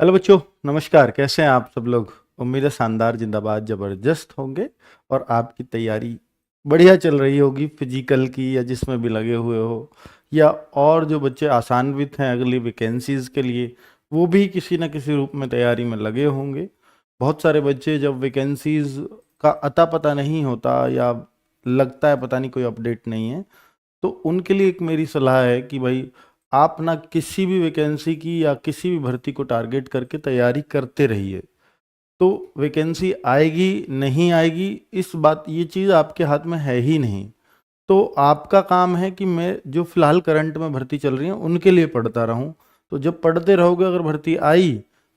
Hello बच्चों, नमस्कार। कैसे हैं आप सब लोग? उम्मीद है शानदार, जिंदाबाद, ज़बरदस्त होंगे और आपकी तैयारी बढ़िया चल रही होगी, फिजिकल की या जिसमें भी लगे हुए हो। या और जो बच्चे आसान्वित हैं अगली वैकेंसीज़ के लिए, वो भी किसी न किसी रूप में तैयारी में लगे होंगे। बहुत सारे बच्चे जब वैकेंसीज़ का अता पता नहीं होता या लगता है पता नहीं कोई अपडेट नहीं है, तो उनके लिए एक मेरी सलाह है कि भाई आप ना किसी भी वैकेंसी की या किसी भी भर्ती को टारगेट करके तैयारी करते रहिए। तो वैकेंसी आएगी नहीं आएगी, इस बात ये चीज़ आपके हाथ में है ही नहीं। तो आपका काम है कि मैं जो फिलहाल करंट में भर्ती चल रही है उनके लिए पढ़ता रहूं। तो जब पढ़ते रहोगे, अगर भर्ती आई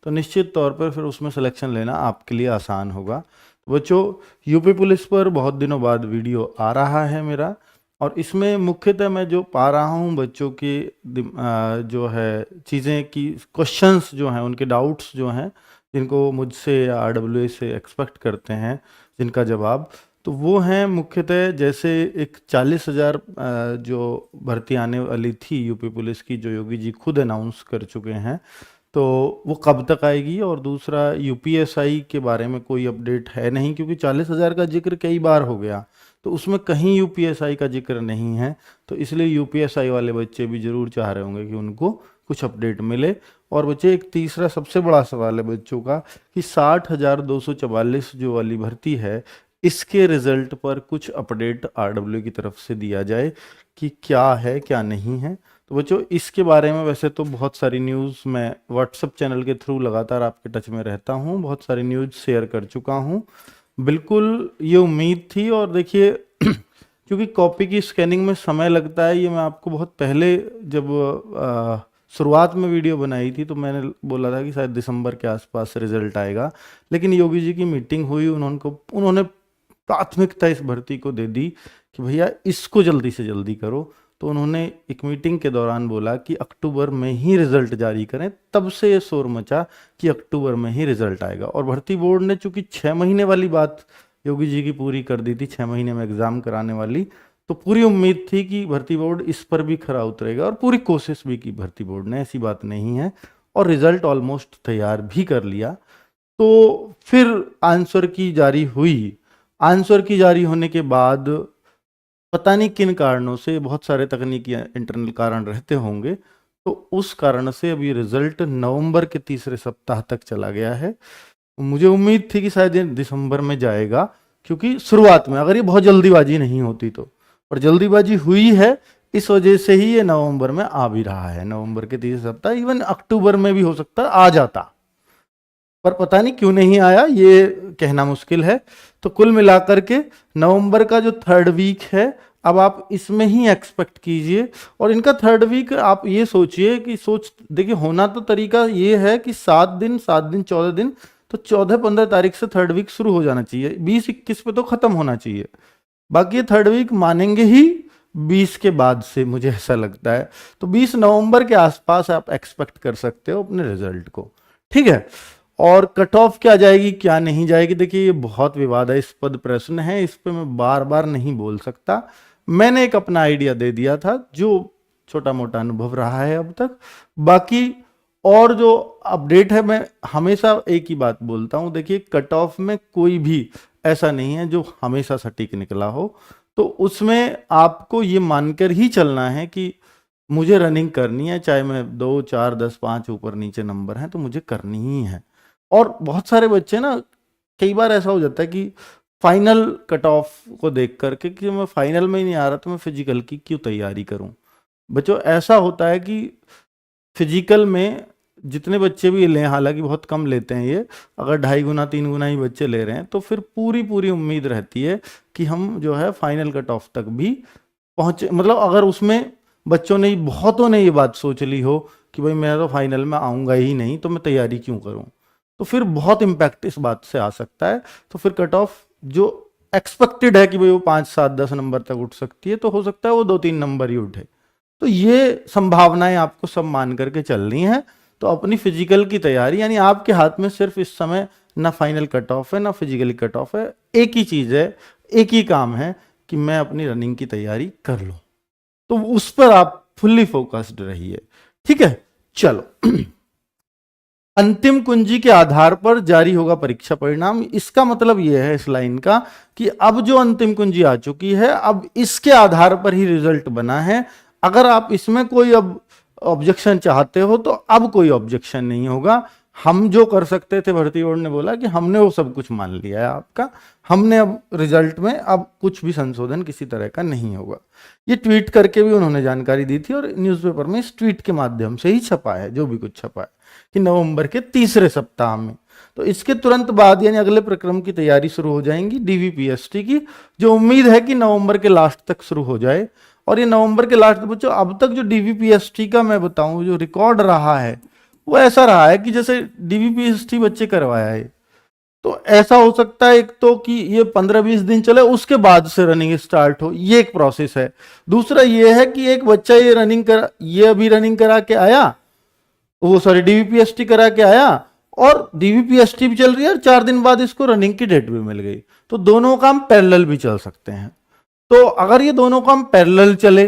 तो निश्चित तौर पर फिर उसमें सिलेक्शन लेना आपके लिए आसान होगा। तो बच्चों, यूपी पुलिस पर बहुत दिनों बाद वीडियो आ रहा है मेरा, और इसमें मुख्यतः मैं जो पा रहा हूँ बच्चों की जो है चीज़ें की क्वेश्चंस जो हैं, उनके डाउट्स जो हैं, जिनको मुझसे या आरडब्ल्यूएस से एक्सपेक्ट करते हैं जिनका जवाब, तो वो हैं मुख्यतः जैसे एक 40,000 जो भर्ती आने वाली थी यूपी पुलिस की, जो योगी जी खुद अनाउंस कर चुके हैं, तो वो कब तक आएगी। और दूसरा, यूपीएसआई के बारे में कोई अपडेट है नहीं, क्योंकि 40,000 का जिक्र कई बार हो गया, तो उसमें कहीं यूपीएसआई का जिक्र नहीं है। तो इसलिए यूपीएसआई वाले बच्चे भी ज़रूर चाह रहे होंगे कि उनको कुछ अपडेट मिले। और बच्चे, एक तीसरा सबसे बड़ा सवाल है बच्चों का कि 60,244 जो वाली भर्ती है, इसके रिजल्ट पर कुछ अपडेट आरडब्ल्यू की तरफ से दिया जाए कि क्या है क्या नहीं है। तो बच्चों, इसके बारे में वैसे तो बहुत सारी न्यूज़ मैं व्हाट्सएप चैनल के थ्रू लगातार आपके टच में रहता हूँ, बहुत सारी न्यूज़ शेयर कर चुका हूँ। बिल्कुल ये उम्मीद थी। और देखिए क्योंकि कॉपी की स्कैनिंग में समय लगता है, ये मैं आपको बहुत पहले जब शुरुआत में वीडियो बनाई थी तो मैंने बोला था कि शायद दिसंबर के आसपास रिजल्ट आएगा। लेकिन योगी जी की मीटिंग हुई, उन्होंने प्राथमिकता इस भर्ती को दे दी कि भैया इसको जल्दी से जल्दी करो। तो उन्होंने एक मीटिंग के दौरान बोला कि अक्टूबर में ही रिजल्ट जारी करें। तब से ये शोर मचा कि अक्टूबर में ही रिजल्ट आएगा। और भर्ती बोर्ड ने चूंकि 6 महीने वाली बात योगी जी की पूरी कर दी थी, 6 महीने में एग्जाम कराने वाली, तो पूरी उम्मीद थी कि भर्ती बोर्ड इस पर भी खरा उतरेगा, और पूरी कोशिश भी की भर्ती बोर्ड ने, ऐसी बात नहीं है। और रिजल्ट ऑलमोस्ट तैयार भी कर लिया। तो फिर आंसर की जारी हुई। आंसर की जारी होने के बाद पता नहीं किन कारणों से, बहुत सारे तकनीकी इंटरनल कारण रहते होंगे, तो उस कारण से अभी रिजल्ट नवंबर के तीसरे सप्ताह तक चला गया है। मुझे उम्मीद थी कि शायद ये दिसंबर में जाएगा, क्योंकि शुरुआत में अगर ये बहुत जल्दीबाजी नहीं होती तो, पर जल्दीबाजी हुई है, इस वजह से ही ये नवंबर में आ भी रहा है। नवंबर के तीसरे सप्ताह, इवन अक्टूबर में भी हो सकता आ जाता, पर पता नहीं क्यों नहीं आया, ये कहना मुश्किल है। तो कुल मिलाकर के नवंबर का जो थर्ड वीक है, अब आप इसमें ही एक्सपेक्ट कीजिए। और इनका थर्ड वीक आप ये सोचिए कि देखिए, होना तो तरीका ये है कि 7 दिन 7 दिन 14 दिन, तो 14-15 तारीख से थर्ड वीक शुरू हो जाना चाहिए, 20-21 पे तो खत्म होना चाहिए। बाकी ये थर्ड वीक मानेंगे ही 20 के बाद से, मुझे ऐसा लगता है। तो 20 नवंबर के आसपास आप एक्सपेक्ट कर सकते हो अपने रिजल्ट को, ठीक है। और कट ऑफ क्या जाएगी क्या नहीं जाएगी, देखिए ये बहुत विवादास्पद प्रश्न है, इस पे मैं बार बार नहीं बोल सकता। मैंने एक अपना आइडिया दे दिया था, जो छोटा मोटा अनुभव रहा है अब तक। बाकी और जो अपडेट है, मैं हमेशा एक ही बात बोलता हूं, देखिए कट ऑफ में कोई भी ऐसा नहीं है जो हमेशा सटीक निकला हो। तो उसमें आपको ये मानकर ही चलना है कि मुझे रनिंग करनी है, चाहे मैं 2, 4, 10, 5 ऊपर नीचे नंबर हैं तो मुझे करनी ही है। और बहुत सारे बच्चे ना, कई बार ऐसा हो जाता है कि फाइनल कट ऑफ को देख करके कि मैं फाइनल में ही नहीं आ रहा तो मैं फिजिकल की क्यों तैयारी करूं। बच्चों, ऐसा होता है कि फिजिकल में जितने बच्चे भी लें, हालांकि बहुत कम लेते हैं ये, अगर 2.5 गुना 3 गुना ही बच्चे ले रहे हैं तो फिर पूरी पूरी उम्मीद रहती है कि हम जो है फाइनल कट ऑफ तक भी पहुंचे। मतलब अगर उसमें बच्चों ने, बहुतों ने ये बात सोच ली हो कि भाई मैं तो फाइनल में आऊंगा ही नहीं तो मैं तैयारी क्यों करूं, तो फिर बहुत इम्पैक्ट इस बात से आ सकता है। तो फिर कट ऑफ जो एक्सपेक्टेड है कि भाई वो 5, 7, 10 नंबर तक उठ सकती है, तो हो सकता है वो 2, 3 नंबर ही उठे। तो ये संभावनाएं आपको सब मान करके चलनी है। तो अपनी फिजिकल की तैयारी, यानी आपके हाथ में सिर्फ इस समय ना फाइनल कट ऑफ है ना फिजिकली कट ऑफ है, एक ही चीज है, एक ही काम है कि मैं अपनी रनिंग की तैयारी कर लूं। तो उस पर आप फुल्ली फोकस्ड रहिए, ठीक है। चलो अंतिम कुंजी के आधार पर जारी होगा परीक्षा परिणाम। इसका मतलब यह है इस लाइन का कि अब जो अंतिम कुंजी आ चुकी है, अब इसके आधार पर ही रिजल्ट बना है। अगर आप इसमें कोई अब ऑब्जेक्शन चाहते हो तो अब कोई ऑब्जेक्शन नहीं होगा। हम जो कर सकते थे, भर्ती बोर्ड ने बोला कि हमने वो सब कुछ मान लिया है आपका, हमने अब रिजल्ट में अब कुछ भी संशोधन किसी तरह का नहीं होगा। ये ट्वीट करके भी उन्होंने जानकारी दी थी और न्यूज़पेपर में इस ट्वीट के माध्यम से ही छपा है जो भी कुछ छपा है कि नवंबर के तीसरे सप्ताह में। तो इसके तुरंत बाद यानी अगले प्रक्रम की तैयारी शुरू हो जाएंगी डीवीपीएसटी की, जो उम्मीद है कि नवंबर के लास्ट तक शुरू हो जाए। और ये नवंबर के लास्ट बच्चों, अब तक जो डीवीपीएसटी का मैं बताऊं जो रिकॉर्ड रहा है वो ऐसा रहा है कि जैसे डीवीपीएसटी बच्चे करवाया है, तो ऐसा हो सकता है एक तो कि ये 15-20 दिन चले उसके बाद से रनिंग स्टार्ट हो, ये एक प्रोसेस है। दूसरा ये है कि एक बच्चा ये अभी रनिंग करा के आया, वो सॉरी डीवीपीएसटी करा के आया और डीवीपीएसटी भी चल रही है और 4 दिन बाद इसको रनिंग की डेट भी मिल गई, तो दोनों काम पैरेलल भी चल सकते हैं। तो अगर ये दोनों काम पैरेलल चले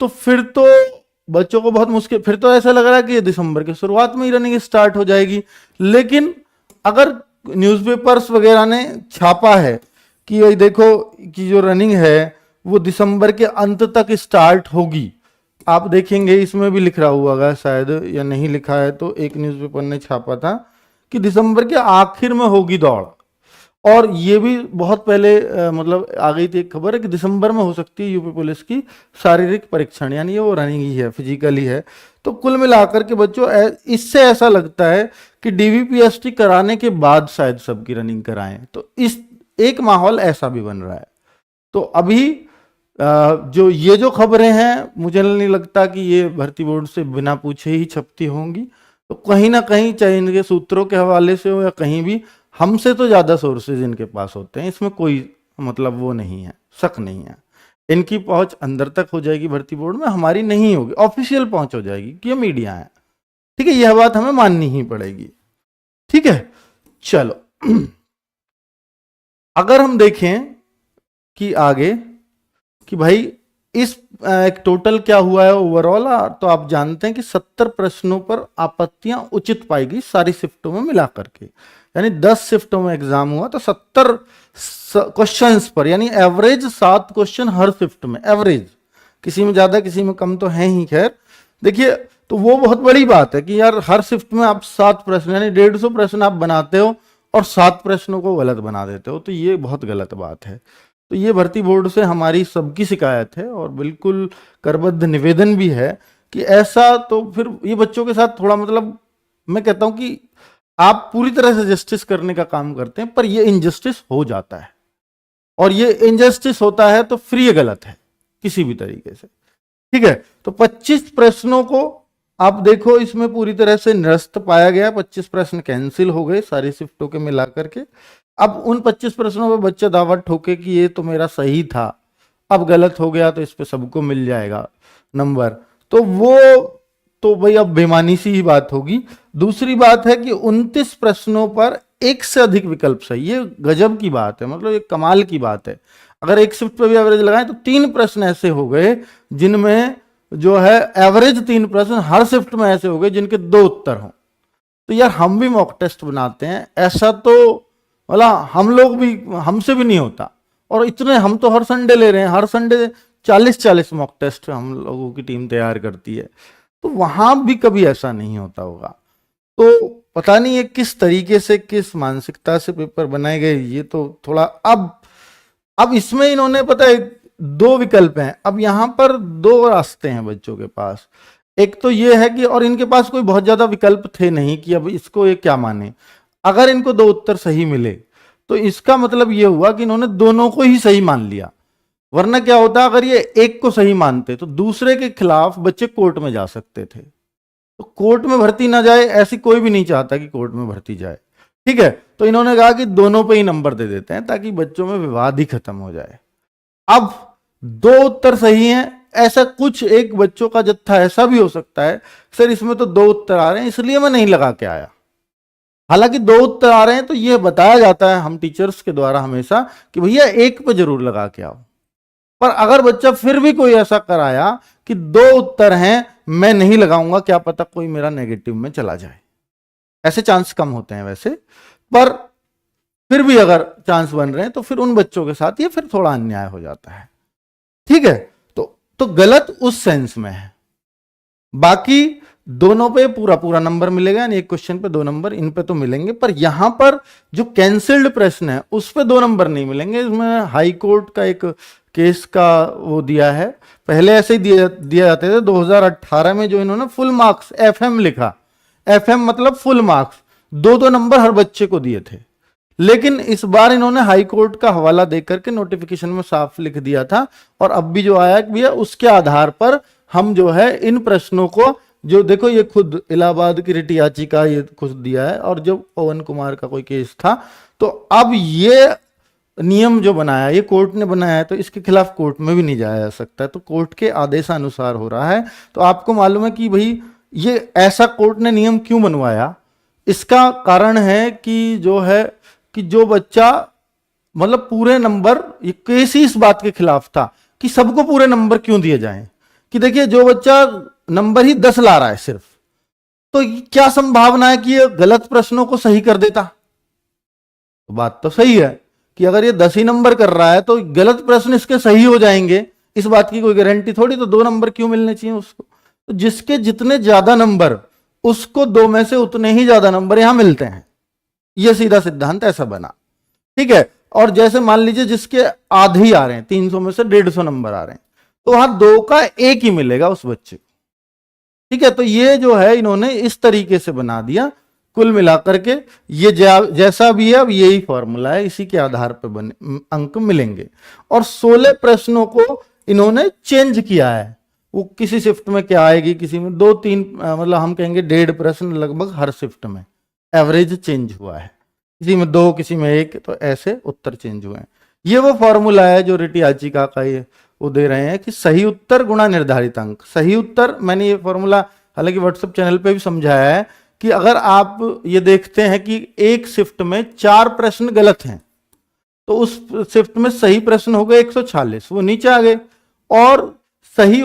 तो फिर तो बच्चों को बहुत मुश्किल, फिर तो ऐसा लग रहा है कि ये दिसंबर की शुरुआत में ही रनिंग स्टार्ट हो जाएगी। लेकिन अगर न्यूज़पेपर्स वगैरह ने छापा है कि ये देखो कि जो रनिंग है वो दिसंबर के अंत तक स्टार्ट होगी, आप देखेंगे इसमें भी लिख रहा हुआ होगा शायद, या नहीं लिखा है तो एक न्यूज़पेपर ने छापा था कि दिसंबर के आखिर में होगी दौड़। और ये भी बहुत पहले मतलब आ गई थी एक खबर है कि दिसंबर में हो सकती है यूपी पुलिस की शारीरिक परीक्षण, यानी ये वो रनिंग ही है, फिजिकल ही है। तो कुल मिलाकर के बच्चों इससे ऐसा लगता है कि डीवीपीएसटी कराने के बाद शायद सबकी रनिंग कराएं, तो इस एक माहौल ऐसा भी बन रहा है। तो अभी जो ये जो खबरें हैं मुझे नहीं लगता कि ये भर्ती बोर्ड से बिना पूछे ही छपती होंगी, तो कहीं ना कहीं चाहे इनके सूत्रों के हवाले से हो या कहीं भी, हमसे तो ज्यादा सोर्सेज इनके पास होते हैं, इसमें कोई मतलब वो नहीं है, शक नहीं है। इनकी पहुंच अंदर तक हो जाएगी भर्ती बोर्ड में, हमारी नहीं होगी, ऑफिशियल पहुंच हो जाएगी कि ये मीडिया है। ठीक है, यह बात हमें माननी ही पड़ेगी। ठीक है, चलो अगर हम देखें कि आगे कि भाई इस एक टोटल क्या हुआ है ओवरऑल, तो आप जानते हैं कि 70 प्रश्नों पर आपत्तियां उचित पाई गई सारी शिफ्टों में मिला करके, यानी 10 शिफ्टों में एग्जाम हुआ तो 70 क्वेश्चंस पर, यानी एवरेज 7 क्वेश्चन हर शिफ्ट में, एवरेज, किसी में ज्यादा किसी में कम तो है ही। खैर देखिए, तो वो बहुत बड़ी बात है कि यार हर शिफ्ट में आप 7 प्रश्न यानी 150 प्रश्न आप बनाते हो और 7 प्रश्नों को गलत बना देते हो, तो ये बहुत गलत बात है। तो ये भर्ती बोर्ड से हमारी सबकी शिकायत है और बिल्कुल करबद्ध निवेदन भी है कि ऐसा तो फिर ये बच्चों के साथ थोड़ा मतलब, मैं कहता हूं कि आप पूरी तरह से जस्टिस करने का काम करते हैं पर ये इनजस्टिस हो जाता है, और ये इनजस्टिस होता है तो फिर ये गलत है किसी भी तरीके से। ठीक है, तो 25 प्रश्नों को आप देखो इसमें पूरी तरह से निरस्त पाया गया, 25 प्रश्न कैंसिल हो गए सारी शिफ्टों के मिलाकर के। अब उन 25 प्रश्नों पर बच्चे दावा ठोके कि ये तो मेरा सही था, अब गलत हो गया तो इस पे सबको मिल जाएगा नंबर, तो वो तो भाई अब बेमानी सी ही बात होगी। दूसरी बात है कि 29 प्रश्नों पर एक से अधिक विकल्प सही, ये गजब की बात है, मतलब ये कमाल की बात है। अगर एक शिफ्ट पे भी एवरेज लगाएं तो 3 प्रश्न ऐसे हो गए जिनमें जो है एवरेज 3 प्रश्न हर शिफ्ट में ऐसे हो गए जिनके 2 उत्तर हों। तो यार हम भी मॉक टेस्ट बनाते हैं, ऐसा तो मतलब हम लोग भी, हमसे भी नहीं होता, और इतने हम तो हर संडे ले रहे हैं, हर संडे 40-40 मॉक टेस्ट हम लोगों की टीम तैयार करती है, तो वहां भी कभी ऐसा नहीं होता होगा। तो पता नहीं ये किस तरीके से किस मानसिकता से पेपर बनाए गए, ये तो थोड़ा अब इसमें इन्होंने पता है 2 विकल्प हैं, अब यहां पर 2 रास्ते हैं बच्चों के पास। एक तो ये है कि, और इनके पास कोई बहुत ज्यादा विकल्प थे नहीं कि अब इसको ये क्या माने, अगर इनको 2 उत्तर सही मिले तो इसका मतलब ये हुआ कि इन्होंने दोनों को ही सही मान लिया। वरना क्या होता, अगर ये एक को सही मानते तो दूसरे के खिलाफ बच्चे कोर्ट में जा सकते थे, तो कोर्ट में भर्ती ना जाए, ऐसी कोई भी नहीं चाहता कि कोर्ट में भर्ती जाए। ठीक है, तो इन्होंने कहा कि दोनों पे ही नंबर दे देते हैं ताकि बच्चों में विवाद ही खत्म हो जाए। अब 2 उत्तर सही हैं, ऐसा कुछ एक बच्चों का जत्था ऐसा भी हो सकता है सर इसमें तो 2 उत्तर आ रहे हैं इसलिए मैं नहीं लगा के आया, हालांकि 2 उत्तर आ रहे हैं तो यह बताया जाता है हम टीचर्स के द्वारा हमेशा कि भैया एक पे जरूर लगा के आओ। पर अगर बच्चा फिर भी कोई ऐसा कराया कि 2 उत्तर हैं मैं नहीं लगाऊंगा, क्या पता कोई मेरा नेगेटिव में चला जाए, ऐसे चांस कम होते हैं वैसे, पर फिर भी अगर चांस बन रहे हैं तो फिर उन बच्चों के साथ ये फिर थोड़ा अन्याय हो जाता है। ठीक है, तो गलत उस सेंस में है। बाकी दोनों पे पूरा पूरा नंबर मिलेगा, यानी एक क्वेश्चन पे 2 नंबर इन पे तो मिलेंगे, पर यहां पर जो कैंसिल्ड प्रश्न है उस पे 2 नंबर नहीं मिलेंगे। इसमें हाई कोर्ट का एक केस का वो दिया है, पहले ऐसे ही दिए जाते थे। 2018 में जो इन्होंने फुल मार्क्स एफएम लिखा, एफएम मतलब फुल मार्क्स, 2-2 नंबर हर बच्चे को दिए थे। लेकिन इस बार इन्होंने हाई कोर्ट का हवाला देकर के नोटिफिकेशन में साफ लिख दिया था, और अब भी जो आया कि भैया उसके आधार पर हम जो है इन प्रश्नों को, जो देखो ये खुद इलाहाबाद की रिट याचिका ये खुद दिया है, और जो पवन कुमार का कोई केस था, तो अब ये नियम जो बनाया ये कोर्ट ने बनाया है, तो इसके खिलाफ कोर्ट में भी नहीं जाया जा सकता है, तो कोर्ट के आदेशानुसार हो रहा है। तो आपको मालूम है कि भाई ये ऐसा कोर्ट ने नियम क्यों बनवाया, इसका कारण है कि जो है कि जो बच्चा मतलब पूरे नंबर, ये केस ही इस बात के खिलाफ था कि सबको पूरे नंबर क्यों दिए जाएं, कि देखिए जो बच्चा नंबर ही 10 ला रहा है सिर्फ, तो क्या संभावना है कि ये गलत प्रश्नों को सही कर देता। तो बात तो सही है कि अगर ये 10 ही नंबर कर रहा है तो गलत प्रश्न इसके सही हो जाएंगे, इस बात की कोई गारंटी थोड़ी, तो 2 नंबर क्यों मिलने चाहिए उसको। तो जिसके जितने ज्यादा नंबर उसको 2 में से उतने ही ज्यादा नंबर यहां मिलते हैं, ये सीधा सिद्धांत ऐसा बना। ठीक है, और जैसे मान लीजिए जिसके आधे ही आ रहे हैं, 300 में से 150 नंबर आ रहे हैं, तो वहां 2 का 1 ही मिलेगा उस बच्चे को। ठीक है, तो ये जो है इन्होंने इस तरीके से बना दिया। कुल मिलाकर के ये जैसा भी है अब यही फॉर्मूला है, इसी के आधार पर बने अंक मिलेंगे। और 16 प्रश्नों को इन्होंने चेंज किया है, वो किसी शिफ्ट में क्या आएगी, किसी में 2-3 मतलब हम कहेंगे 1.5 प्रश्न लगभग हर शिफ्ट में एवरेज चेंज हुआ है, किसी में 2 किसी में 1, तो ऐसे उत्तर चेंज हुए हैं। ये वो फॉर्मूला है जो रिट याचिका का ये वो दे रहे हैं कि सही उत्तर गुणा निर्धारित अंक। सही उत्तर, मैंने ये फॉर्मूला हालांकि व्हाट्सएप चैनल पे भी समझाया है कि अगर आप ये देखते हैं कि एक शिफ्ट में 4 प्रश्न गलत हैं, तो उस शिफ्ट में सही प्रश्न हो गए 146, वो नीचे आ गए। और सही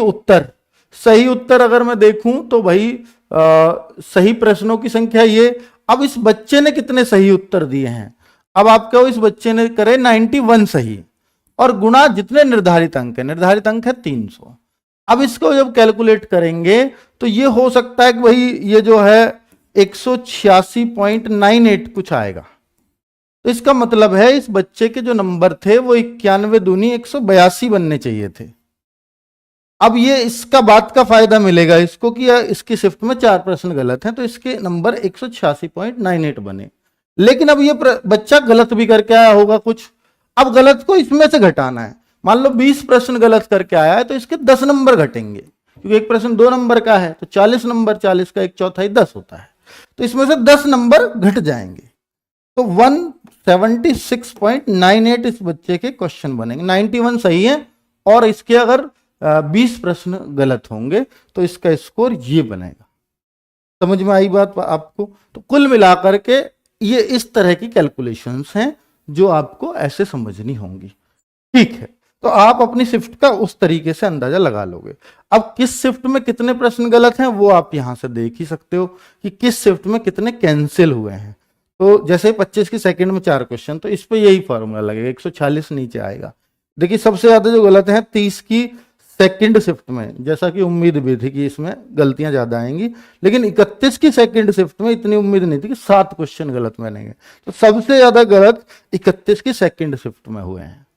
उत्तर अगर मैं देखूं तो भाई सही प्रश्नों की संख्या ये, अब इस बच्चे ने कितने सही उत्तर दिए हैं, अब आप कहो इस बच्चे ने करे 91 सही, और गुणा जितने निर्धारित अंक है, निर्धारित अंक है 300। अब इसको जब कैलकुलेट करेंगे तो ये हो सकता है कि भाई ये जो है 186.98 कुछ आएगा, तो इसका मतलब है इस बच्चे के जो नंबर थे वो 91 दूनी 182 बनने चाहिए थे। अब ये इसका बात का फायदा मिलेगा इसको कि इसकी शिफ्ट में 4 प्रश्न गलत हैं, तो इसके नंबर 186.98 बने। लेकिन अब ये बच्चा गलत भी करके आया होगा कुछ, अब गलत को इसमें से घटाना है। मान लो 20 प्रश्न गलत करके आया है तो इसके 10 नंबर घटेंगे, क्योंकि एक प्रश्न 2 नंबर का है, तो 40 नंबर, 40 का 1/4 10 होता है, तो इसमें से 10 नंबर घट जाएंगे, तो 176.98 इस बच्चे के क्वेश्चन बनेंगे। 91 सही है, और इसके अगर 20 प्रश्न गलत होंगे तो इसका स्कोर ये बनेगा। समझ में आई बात आपको? तो कुल मिलाकर के ये इस तरह की कैलकुलेशंस हैं जो आपको ऐसे समझनी होंगी। ठीक है, तो आप अपनी शिफ्ट का उस तरीके से अंदाजा लगा लोगे। अब किस शिफ्ट में कितने प्रश्न गलत हैं वो आप यहां से देख ही सकते हो कि किस शिफ्ट में कितने कैंसिल हुए हैं। तो जैसे 25 की सेकंड में 4 क्वेश्चन, तो इस पे यही फॉर्मूला लगेगा, 146 नीचे आएगा। देखिए सबसे ज्यादा जो गलत है 30 की सेकंड शिफ्ट में, जैसा कि उम्मीद भी थी कि इसमें गलतियां ज्यादा आएंगी, लेकिन 31 की सेकंड शिफ्ट में इतनी उम्मीद नहीं थी कि 7 क्वेश्चन गलत बनेंगे, तो सबसे ज्यादा गलत 31 की सेकंड शिफ्ट में हुए हैं।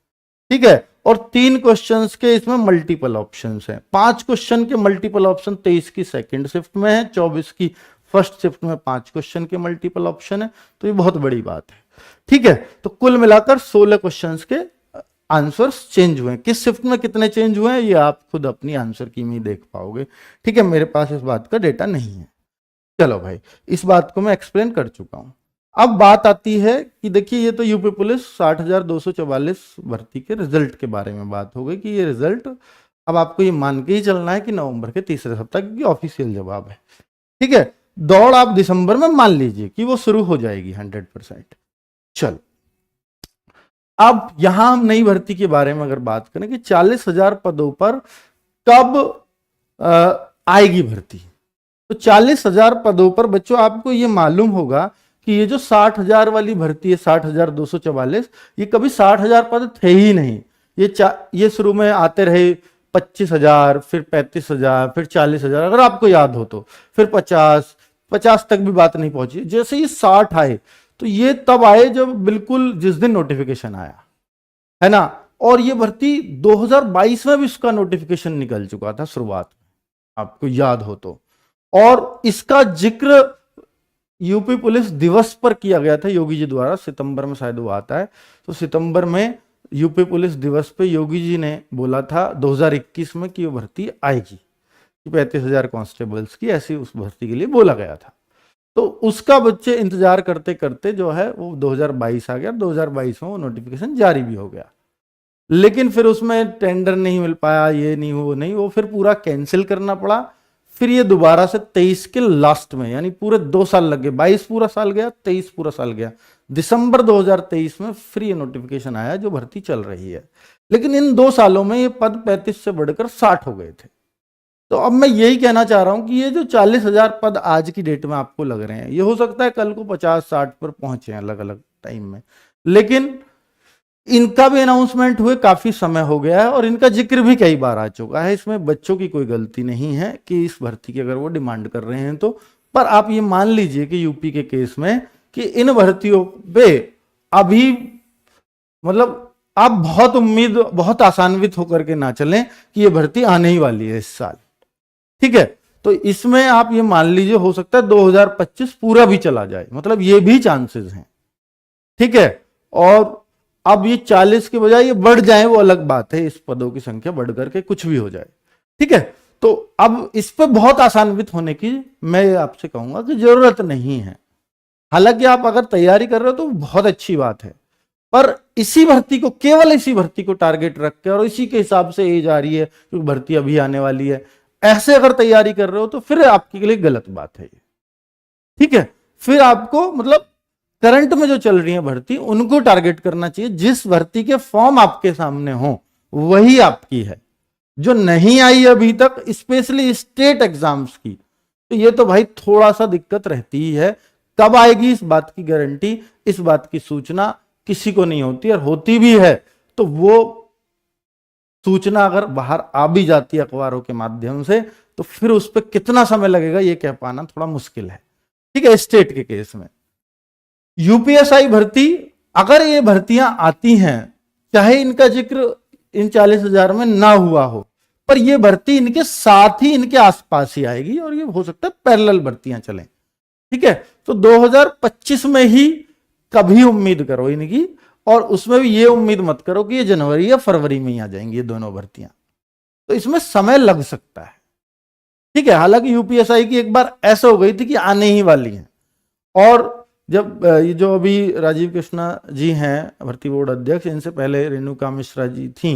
ठीक है, और 3 क्वेश्चंस के इसमें मल्टीपल ऑप्शंस हैं। 5 क्वेश्चन के मल्टीपल ऑप्शन 23 की सेकंड शिफ्ट में है, 24 की फर्स्ट शिफ्ट में 5 क्वेश्चन के मल्टीपल ऑप्शन है, तो ये बहुत बड़ी बात है। ठीक है, तो कुल मिलाकर 16 क्वेश्चंस के आंसर्स चेंज हुए हैं। किस शिफ्ट में कितने चेंज हुए हैं ये आप खुद अपनी आंसर की में देख पाओगे। ठीक है, मेरे पास इस बात का डेटा नहीं है। चलो भाई, इस बात को मैं एक्सप्लेन कर चुका हूं। अब बात आती है कि देखिए ये तो यूपी पुलिस 60,244 भर्ती के रिजल्ट के बारे में बात हो गई कि ये रिजल्ट अब आपको ये मान के ही चलना है कि नवंबर के तीसरे सप्ताह, क्योंकि ऑफिशियल जवाब है। ठीक है, दौड़ आप दिसंबर में मान लीजिए कि वो शुरू हो जाएगी 100%। चलो, अब यहां हम नई भर्ती के बारे में अगर बात करें कि 40,000 पदों पर कब आएगी भर्ती, तो 40,000 पदों पर बच्चों आपको ये मालूम होगा कि ये जो 60,000 वाली भर्ती है 60,244, ये कभी 60,000 पद थे ही नहीं। ये शुरू में आते रहे 25,000, फिर 35,000, फिर 40,000, अगर आपको याद हो तो, फिर 50 तक भी बात नहीं पहुंची। जैसे ये 60 आए तो ये तब आए जब बिल्कुल जिस दिन नोटिफिकेशन आया, है ना। और ये भर्ती 2022 में भी इसका नोटिफिकेशन निकल चुका था शुरुआत में, आपको याद हो तो। और इसका जिक्र यूपी पुलिस दिवस पर किया गया था योगी जी द्वारा, सितंबर में शायद वो आता है। तो सितंबर में यूपी पुलिस दिवस पे योगी जी ने बोला था 2021 में कि वो भर्ती आएगी, कि 35,000 कांस्टेबल्स की ऐसी उस भर्ती के लिए बोला गया था। तो उसका बच्चे इंतजार करते करते जो है वो 2022 आ गया, 2022 में वो नोटिफिकेशन जारी भी हो गया। लेकिन फिर उसमें टेंडर नहीं मिल पाया, ये नहीं वो नहीं, वो फिर पूरा कैंसिल करना पड़ा। फिर ये दोबारा से 23 के लास्ट में, यानी पूरे 2 साल लग गए, 22 पूरा साल गया, 23 पूरा साल गया, दिसंबर 2023 में फिर ये नोटिफिकेशन आया जो भर्ती चल रही है। लेकिन इन 2 सालों में ये पद 35 से बढ़कर 60 हो गए थे। तो अब मैं यही कहना चाह रहा हूं कि ये जो 40,000 पद आज की डेट में आपको लग रहे हैं, ये हो सकता है कल को 50-60 पर पहुंचे अलग अलग टाइम में, लेकिन इनका भी अनाउंसमेंट हुए काफी समय हो गया है और इनका जिक्र भी कई बार आ चुका है। इसमें बच्चों की कोई गलती नहीं है कि इस भर्ती की अगर वो डिमांड कर रहे हैं तो। पर आप ये मान लीजिए कि यूपी के केस में कि इन भर्तियों पे अभी मतलब आप बहुत आसान्वित होकर के ना चलें कि ये भर्ती आने ही वाली है इस साल, ठीक है। तो इसमें आप ये मान लीजिए हो सकता है 2025 पूरा भी चला जाए, मतलब ये भी चांसेस हैं, ठीक है। और अब ये 40 के बजाय ये बढ़ जाए वो अलग बात है, इस पदों की संख्या बढ़ करके कुछ भी हो जाए, ठीक है। तो अब इस पे बहुत आसान्वित होने की मैं आपसे कहूंगा कि जरूरत नहीं है। हालांकि आप अगर तैयारी कर रहे हो तो बहुत अच्छी बात है, पर इसी भर्ती को, केवल इसी भर्ती को टारगेट रख के और इसी के हिसाब से एज आ रही है क्योंकि भर्ती अभी आने वाली है, ऐसे अगर तैयारी कर रहे हो तो फिर आपके लिए गलत बात है ये, ठीक है। फिर आपको मतलब करंट में जो चल रही है भर्ती उनको टारगेट करना चाहिए। जिस भर्ती के फॉर्म आपके सामने हो वही आपकी है। जो नहीं आई अभी तक स्पेशली स्टेट एग्जाम्स की, तो ये तो भाई थोड़ा सा दिक्कत रहती ही है। कब आएगी इस बात की गारंटी, इस बात की सूचना किसी को नहीं होती, और होती भी है तो वो सूचना अगर बाहर आ भी जाती है अखबारों के माध्यम से तो फिर उस पर कितना समय लगेगा ये कह पाना थोड़ा मुश्किल है, ठीक है। स्टेट के केस में यूपीएसआई भर्ती, अगर ये भर्तियां आती हैं, चाहे इनका जिक्र इन 40,000 में ना हुआ हो, पर ये भर्ती इनके साथ ही इनके आसपास ही आएगी और ये हो सकता है पैरेलल भर्तियां चलें, ठीक है। तो 2025 में ही कभी उम्मीद करो इनकी, और उसमें भी ये उम्मीद मत करो कि ये जनवरी या फरवरी में ही आ जाएंगी ये दोनों भर्तियां, तो इसमें समय लग सकता है, ठीक है। हालांकि यूपीएसआई की एक बार ऐसा हो गई थी कि आने ही वाली है, और जब ये जो अभी राजीव कृष्णा जी हैं भर्ती बोर्ड अध्यक्ष, इनसे पहले रेणुका मिश्रा जी थी,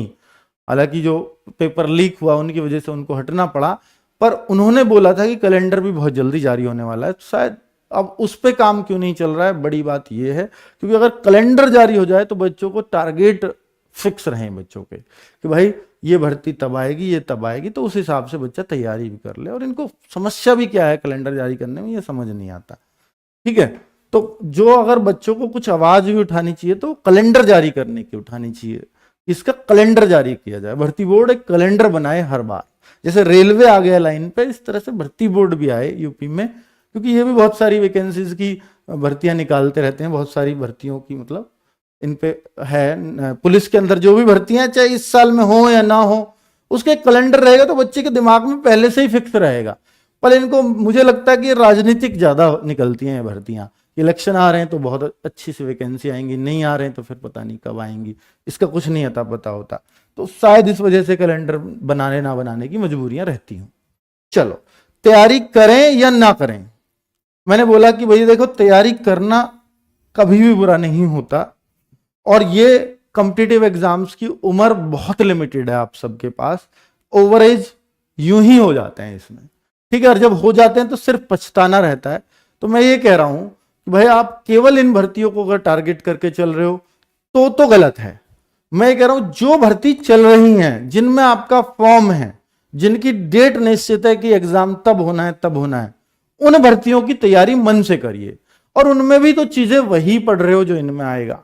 हालांकि जो पेपर लीक हुआ उनकी वजह से उनको हटना पड़ा, पर उन्होंने बोला था कि कैलेंडर भी बहुत जल्दी जारी होने वाला है। शायद अब उस पर काम क्यों नहीं चल रहा है, बड़ी बात यह है क्योंकि अगर कैलेंडर जारी हो जाए तो बच्चों को टारगेट फिक्स रहे बच्चों के कि भाई ये भर्ती तब आएगी, ये तब आएगी, तो उस हिसाब से बच्चा तैयारी भी कर ले। और इनको समस्या भी क्या है कैलेंडर जारी करने में, ये समझ नहीं आता, ठीक है। तो जो अगर बच्चों को कुछ आवाज भी उठानी चाहिए तो कैलेंडर जारी करने की उठानी चाहिए, इसका कैलेंडर जारी किया जाए। भर्ती बोर्ड एक कैलेंडर बनाए हर बार, जैसे रेलवे आ गया लाइन पे, इस तरह से भर्ती बोर्ड भी आए यूपी में, क्योंकि ये भी बहुत सारी वैकेंसीज की भर्तियां निकालते रहते हैं, बहुत सारी भर्तियों की मतलब इन पे है। पुलिस के अंदर जो भी भर्तियां चाहे इस साल में हो या ना हो, उसके कैलेंडर रहेगा तो बच्चे के दिमाग में पहले से ही फिक्स रहेगा। पर इनको मुझे लगता है कि राजनीतिक ज्यादा निकलती हैं भर्तियां, इलेक्शन आ रहे हैं तो बहुत अच्छी सी वैकेंसी आएंगी, नहीं आ रहे हैं तो फिर पता नहीं कब आएंगी, इसका कुछ नहीं आता पता होता। तो शायद इस वजह से कैलेंडर बनाने ना बनाने की मजबूरियां रहती हूं। चलो, तैयारी करें या ना करें, मैंने बोला कि भाई देखो तैयारी करना कभी भी बुरा नहीं होता, और ये कॉम्पिटिटिव एग्जाम्स की उम्र बहुत लिमिटेड है आप सबके पास, ओवरेज यूं ही हो जाते हैं इसमें, ठीक है। और जब हो जाते हैं तो सिर्फ पछताना रहता है। तो मैं ये कह रहा हूं कि भाई आप केवल इन भर्तियों को अगर टारगेट करके चल रहे हो तो गलत है। मैं ये कह रहा हूं जो भर्ती चल रही हैं, जिनमें आपका फॉर्म है, जिनकी डेट निश्चित है कि एग्जाम तब होना है तब होना है, उन भर्तियों की तैयारी मन से करिए, और उनमें भी तो चीजें वही पढ़ रहे हो जो इनमें आएगा।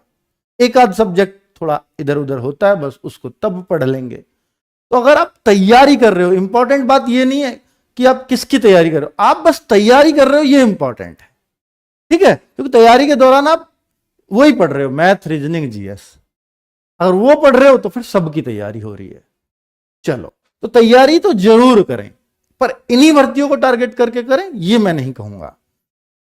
एक आध सब्जेक्ट थोड़ा इधर उधर होता है, बस उसको तब पढ़ लेंगे। तो अगर आप तैयारी कर रहे हो, इंपॉर्टेंट बात ये नहीं है कि आप किसकी तैयारी कर रहे हो, आप बस तैयारी कर रहे हो, ये इंपॉर्टेंट है। ठीक है, क्योंकि तैयारी के दौरान आप वही पढ़ रहे हो, मैथ, रीजनिंग, जीएस। अगर वो पढ़ रहे हो तो फिर सबकी तैयारी हो रही है। चलो, तो तैयारी तो जरूर करें, पर इन्हीं भर्तियों को टारगेट करके करें, ये मैं नहीं कहूंगा।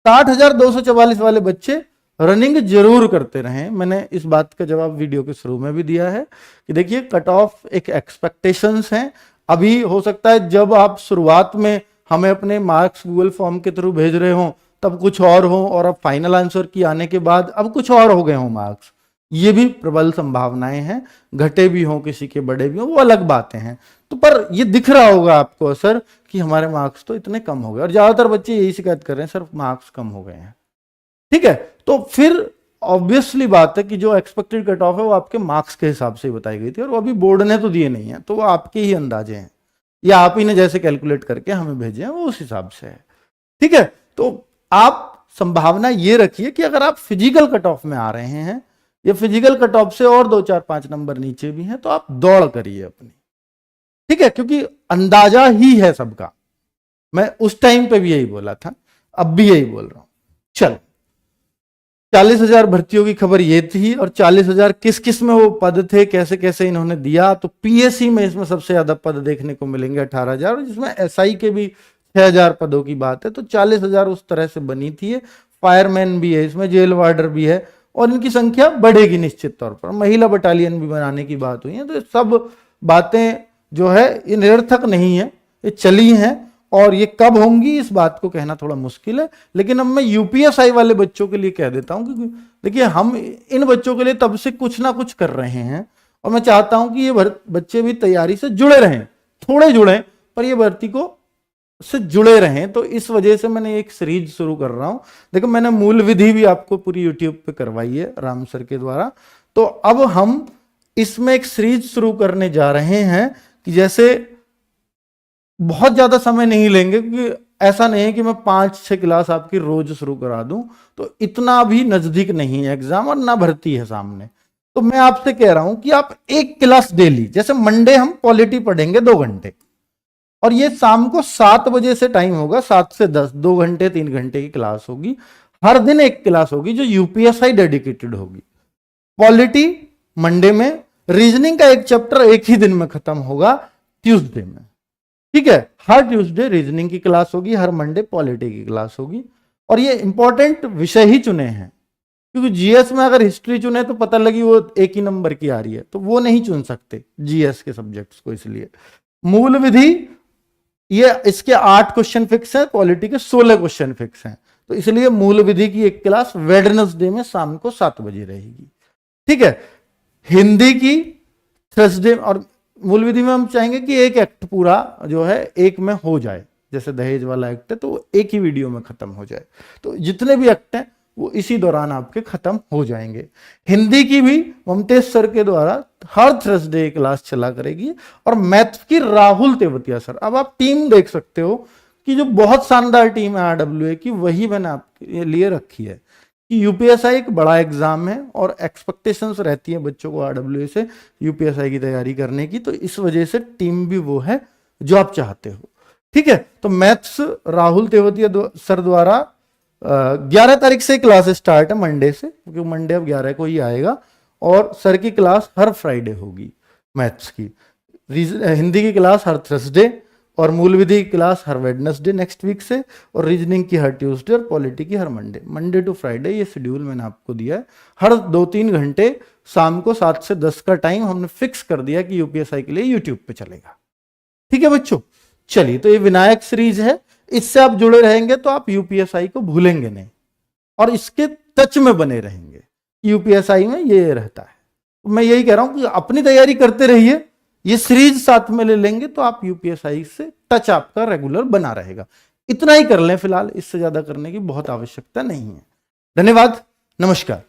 60,244 वाले बच्चे रनिंग जरूर करते रहें। मैंने इस बात का जवाब वीडियो के शुरू में भी दिया है कि देखिए, कट ऑफ एक एक्सपेक्टेशंस हैं। अभी हो सकता है जब आप शुरुआत में हमें अपने मार्क्स गूगल फॉर्म के थ्रू भेज रहे हो तब कुछ और हो, और अब फाइनल आंसर की आने के बाद अब कुछ और हो गए हो मार्क्स। ये भी प्रबल संभावनाएं हैं, घटे भी हों, किसी के बड़े भी हों, वो अलग बातें हैं। तो पर ये दिख रहा होगा आपको असर कि हमारे मार्क्स तो इतने कम हो गए, और ज्यादातर बच्चे यही शिकायत कर रहे हैं, सर मार्क्स कम हो गए हैं। ठीक है, तो फिर ऑब्वियसली बात है कि जो एक्सपेक्टेड कट ऑफ है वो आपके मार्क्स के हिसाब से बताई गई थी, और वो अभी बोर्ड ने तो दिए नहीं है, तो वो आपके ही अंदाजे हैं, या आप ही ने जैसे कैलकुलेट करके हमें भेजे हैं वो उस हिसाब से है। ठीक है, तो आप संभावना ये रखिए कि अगर आप फिजिकल कट ऑफ में आ रहे हैं, या फिजिकल कट ऑफ से और 2-4-5 नंबर नीचे भी हैं, तो आप दौड़ करिए अपनी। ठीक है, क्योंकि अंदाजा ही है सबका। मैं उस टाइम पे भी यही बोला था, अब भी यही बोल रहा हूं। चल, 40,000 भर्तियों की खबर ये थी, और 40,000 किस किस में वो पद थे, कैसे कैसे इन्होंने दिया। तो पीएससी में इसमें सबसे ज्यादा पद देखने को मिलेंगे 18,000, जिसमें एसआई के भी 6,000 पदों की बात है। तो 40,000 उस तरह से बनी थी। फायरमैन भी है इसमें, जेल वार्डर भी है, और इनकी संख्या बढ़ेगी निश्चित तौर पर। महिला बटालियन भी बनाने की बात हुई है। तो सब बातें जो है ये निरर्थक नहीं है, ये चली हैं, और ये कब होंगी इस बात को कहना थोड़ा मुश्किल है। लेकिन अब मैं यूपीएसआई वाले बच्चों के लिए कह देता हूं, क्योंकि देखिए हम इन बच्चों के लिए तब से कुछ ना कुछ कर रहे हैं, और मैं चाहता हूं कि ये बच्चे भी तैयारी से जुड़े रहें, थोड़े जुड़े, पर ये भर्ती को से जुड़े रहें। तो इस वजह से मैंने एक सीरीज शुरू कर रहा हूं। देखो, मैंने मूल विधि भी आपको पूरी यूट्यूब पे करवाई है राम सर के द्वारा। तो अब हम इसमें एक सीरीज शुरू करने जा रहे हैं कि जैसे बहुत ज्यादा समय नहीं लेंगे, क्योंकि ऐसा नहीं है कि मैं 5-6 क्लास आपकी रोज शुरू करा दूं, तो इतना भी नजदीक नहीं है एग्जाम, और ना भर्ती है सामने। तो मैं आपसे कह रहा हूं कि आप एक क्लास डेली, जैसे मंडे हम पॉलिटी पढ़ेंगे 2 घंटे, और ये शाम को 7 बजे से टाइम होगा, 7 से 10, 2 घंटे 3 घंटे की क्लास होगी। हर दिन एक क्लास होगी जो यूपीएसआई डेडिकेटेड होगी। पॉलिटी मंडे में, रीजनिंग का एक चैप्टर एक ही दिन में खत्म होगा ट्यूसडे में। ठीक है, हर ट्यूसडे रीजनिंग की क्लास होगी, हर मंडे पॉलिटी की क्लास होगी। और ये इंपॉर्टेंट विषय ही चुने हैं, क्योंकि जीएस में अगर हिस्ट्री चुने तो पता लगी वो एक ही नंबर की आ रही है, तो वो नहीं चुन सकते जीएस के सब्जेक्ट्स को। इसलिए मूल विधि, ये इसके 8 क्वेश्चन फिक्स है, पॉलिटी के 16 क्वेश्चन फिक्स हैं। तो इसलिए मूल विधि की एक क्लास वेडनेसडे में शाम को 7 बजे रहेगी। ठीक है, हिंदी की थर्सडे, और मूल विधि में हम चाहेंगे कि एक एक्ट पूरा जो है एक में हो जाए, जैसे दहेज वाला एक्ट है तो वो एक ही वीडियो में खत्म हो जाए। तो जितने भी एक्ट हैं वो इसी दौरान आपके खत्म हो जाएंगे। हिंदी की भी ममतेज सर के द्वारा हर थर्सडे क्लास चला करेगी, और मैथ की राहुल तेवतिया सर। अब आप टीम देख सकते हो कि जो बहुत शानदार टीम है आरडब्ल्यूए की, वही मैंने आपके लिए रखी है कि यूपीएसआई एक बड़ा एग्जाम है, और एक्सपेक्टेशंस रहती है बच्चों को आरडब्ल्यूए से यूपीएसआई की तैयारी करने की। तो इस वजह से टीम भी वो है जो आप चाहते हो। ठीक है, तो मैथ्स राहुल तेवतिया सर द्वारा 11 तारीख से क्लास स्टार्ट है, मंडे से, क्योंकि मंडे अब 11 को ही आएगा। और सर की क्लास हर फ्राइडे होगी मैथ्स की, हिंदी की क्लास हर थर्सडे, और मूल विधि की क्लास हर वेडनेसडे नेक्स्ट वीक से, और रीजनिंग की हर ट्यूसडे, और पॉलिटी की हर मंडे टू फ्राइडे। ये शेड्यूल मैंने आपको दिया है। हर 2-3 घंटे शाम को 7 से 10 का टाइम हमने फिक्स कर दिया कि यूपीएसआई के लिए यूट्यूब पे चलेगा। ठीक है बच्चों, चलिए, तो ये विनायक सीरीज है, इससे आप जुड़े रहेंगे तो आप यूपीएसआई को भूलेंगे नहीं, और इसके टच में बने रहेंगे। यूपीएसआई में ये रहता है। मैं यही कह रहा हूं कि अपनी तैयारी करते रहिए, ये सीरीज साथ में ले लेंगे तो आप यूपीएसआई से टच आपका रेगुलर बना रहेगा। इतना ही कर लें फिलहाल, इससे ज्यादा करने की बहुत आवश्यकता नहीं है। धन्यवाद, नमस्कार।